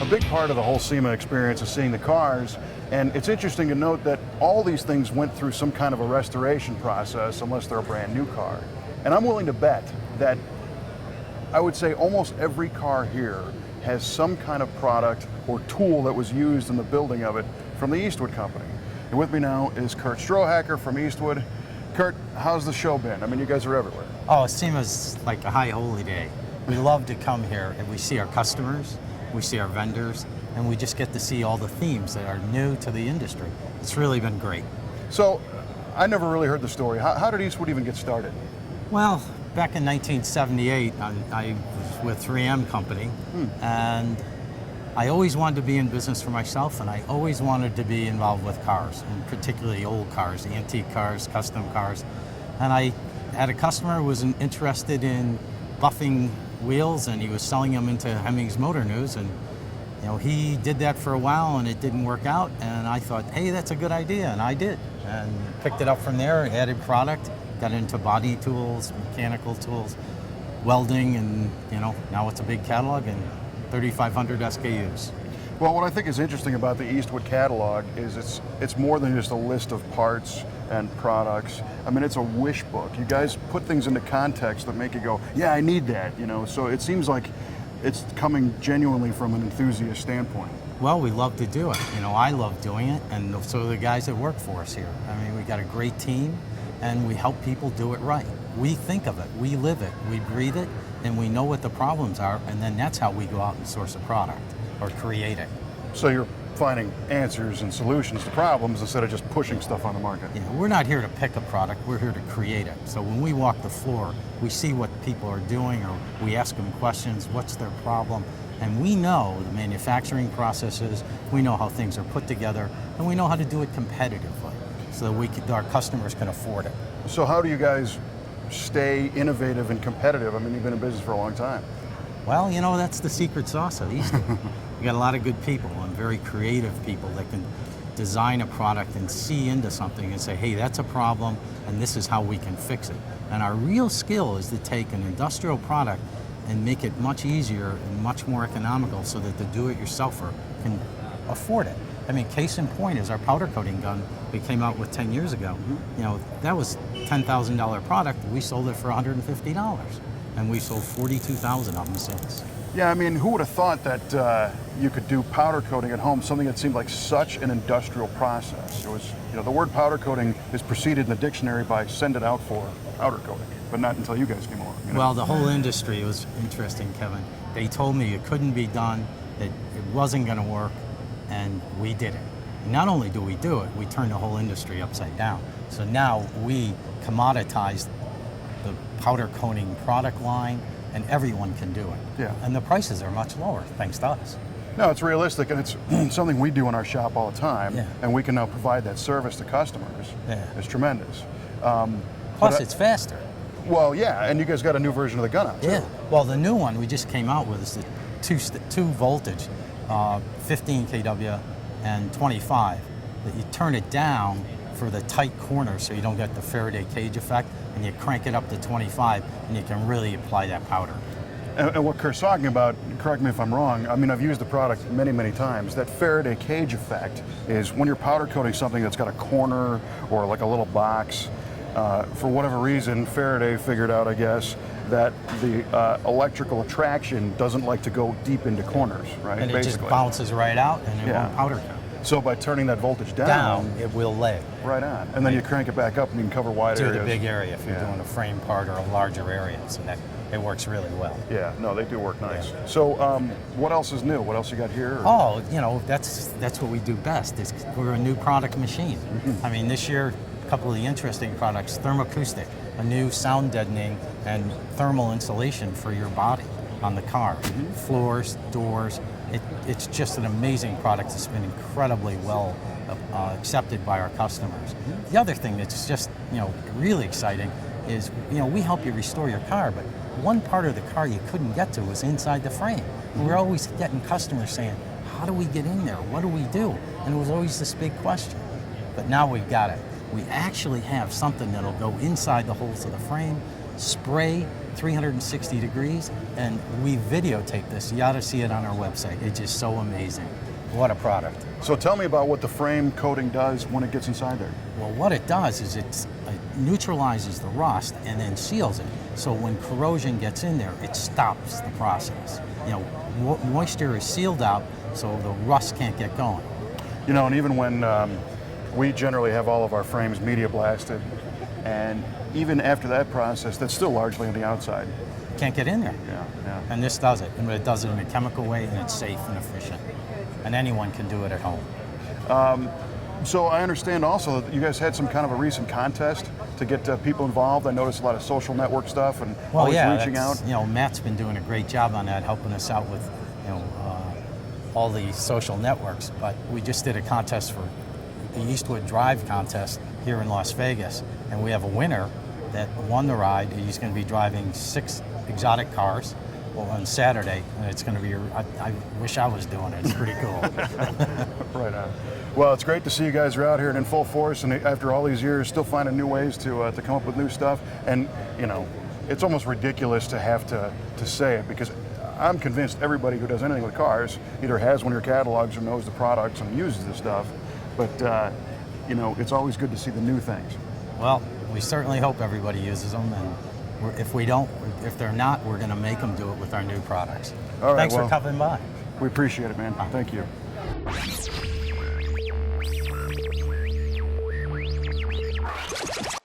big part of the whole SEMA experience is seeing the cars, and it's interesting to note that all these things went through some kind of a restoration process unless they're a brand new car. And I'm willing to bet that I would say almost every car here has some kind of product or tool that was used in the building of it from the Eastwood company. And with me now is Curt Strohacker from Eastwood. Curt, how's the show been? I mean, you guys are everywhere. Oh, SEMA's like a high holy day. We love to come here and we see our customers, we see our vendors, and we just get to see all the themes that are new to the industry. It's really been great. So, I never really heard the story. How did Eastwood even get started? Well, back in 1978, I was with 3M Company, and I always wanted to be in business for myself, and I always wanted to be involved with cars, and particularly old cars, antique cars, custom cars. And I had a customer who was interested in buffing wheels, and he was selling them into Hemmings Motor News, and he did that for a while, and it didn't work out, and I thought, hey, that's a good idea, and I did, and picked it up from there, added product, got into body tools, mechanical tools, welding, and now it's a big catalog and 3,500 SKUs. Well, what I think is interesting about the Eastwood Catalog is it's more than just a list of parts and products. I mean, it's a wish book. You guys put things into context that make you go, yeah, I need that, So it seems like it's coming genuinely from an enthusiast standpoint. Well, we love to do it. I love doing it, and so do the guys that work for us here. I mean, we got a great team, and we help people do it right. We think of it, we live it, we breathe it, and we know what the problems are, and then that's how we go out and source a product or create it. So you're finding answers and solutions to problems instead of just pushing stuff on the market. We're not here to pick a product, we're here to create it. So when we walk the floor, we see what people are doing, or we ask them questions, what's their problem? And we know the manufacturing processes, we know how things are put together, and we know how to do it competitively, so that our customers can afford it. So how do you guys stay innovative and competitive? I mean, you've been in business for a long time. Well, that's the secret sauce of Eastwood. We got a lot of good people and very creative people that can design a product and see into something and say, hey, that's a problem, and this is how we can fix it. And our real skill is to take an industrial product and make it much easier and much more economical so that the do-it-yourselfer can afford it. I mean, case in point is our powder coating gun we came out with 10 years ago. That was $10,000 product. We sold it for $150, and we sold 42,000 of them since. Yeah, I mean, who would have thought that you could do powder coating at home, something that seemed like such an industrial process? It was, the word powder coating is preceded in the dictionary by send it out for powder coating, but not until you guys came along. Well, the whole industry was interesting, Kevin. They told me it couldn't be done, that it wasn't going to work, and we did it. And not only do we do it, we turned the whole industry upside down. So now we commoditize the powder coating product line, and everyone can do it. Yeah. And the prices are much lower, thanks to us. No, it's realistic, and it's something we do in our shop all the time, and we can now provide that service to customers. Yeah. It's tremendous. Plus, it's faster. Well, yeah, and you guys got a new version of the gun out, too. Yeah. Well, the new one we just came out with is the two voltage, 15 kW and 25. That you turn it down for the tight corners so you don't get the Faraday cage effect, and you crank it up to 25, and you can really apply that powder. And what Curt's talking about, correct me if I'm wrong, I mean, I've used the product many, many times. That Faraday cage effect is when you're powder coating something that's got a corner or like a little box. For whatever reason, Faraday figured out, I guess, that the electrical attraction doesn't like to go deep into corners, right? And it just bounces right out, and it won't powder coat. So by turning that voltage down, it will lay. Right on. And then you crank it back up and you can cover wide areas. Do the big area if you're doing a frame part or a larger area, so that it works really well. Yeah, no, they do work nice. Yeah. So what else is new? What else you got here? Oh, that's what we do best. We're a new product machine. I mean, this year, a couple of the interesting products, thermoacoustic, a new sound deadening and thermal insulation for your body on the car. Floors, doors, it's just an amazing product. It's been incredibly well accepted by our customers. The other thing that's just really exciting is we help you restore your car, but one part of the car you couldn't get to was inside the frame. We're always getting customers saying, how do we get in there? What do we do? And it was always this big question. But now we've got it. We actually have something that'll go inside the holes of the frame, spray 360 degrees, and we videotape this. You ought to see it on our website. It's just so amazing. What a product. So tell me about what the frame coating does when it gets inside there. Well, what it does is it neutralizes the rust and then seals it. So when corrosion gets in there, it stops the process. You know, moisture is sealed out, so the rust can't get going. You know, and even when we generally have all of our frames media blasted, and even after that process, that's still largely on the outside. Can't get in there. Yeah, yeah. And this does it. And it does it in a chemical way, and it's safe and efficient. And anyone can do it at home. So I understand also that you guys had some kind of a recent contest to get people involved. I noticed a lot of social network stuff and always reaching out. You know, Matt's been doing a great job on that, helping us out with, you know, all the social networks. But we just did a contest for the Eastwood Drive contest here in Las Vegas, and we have a winner that won the ride. He's going to be driving 6 exotic cars on Saturday, and it's going to be, I wish I was doing it. It's pretty cool. Right on. Well, it's great to see you guys are out here and in full force, and after all these years, still finding new ways to come up with new stuff. And, you know, it's almost ridiculous to have to say it, because I'm convinced everybody who does anything with cars either has one of your catalogs or knows the products and uses the stuff. But, you know, it's always good to see the new things. Well, we certainly hope everybody uses them, and if they're not, we're going to make them do it with our new products. All right, Thanks for coming by. We appreciate it, man. Thank you.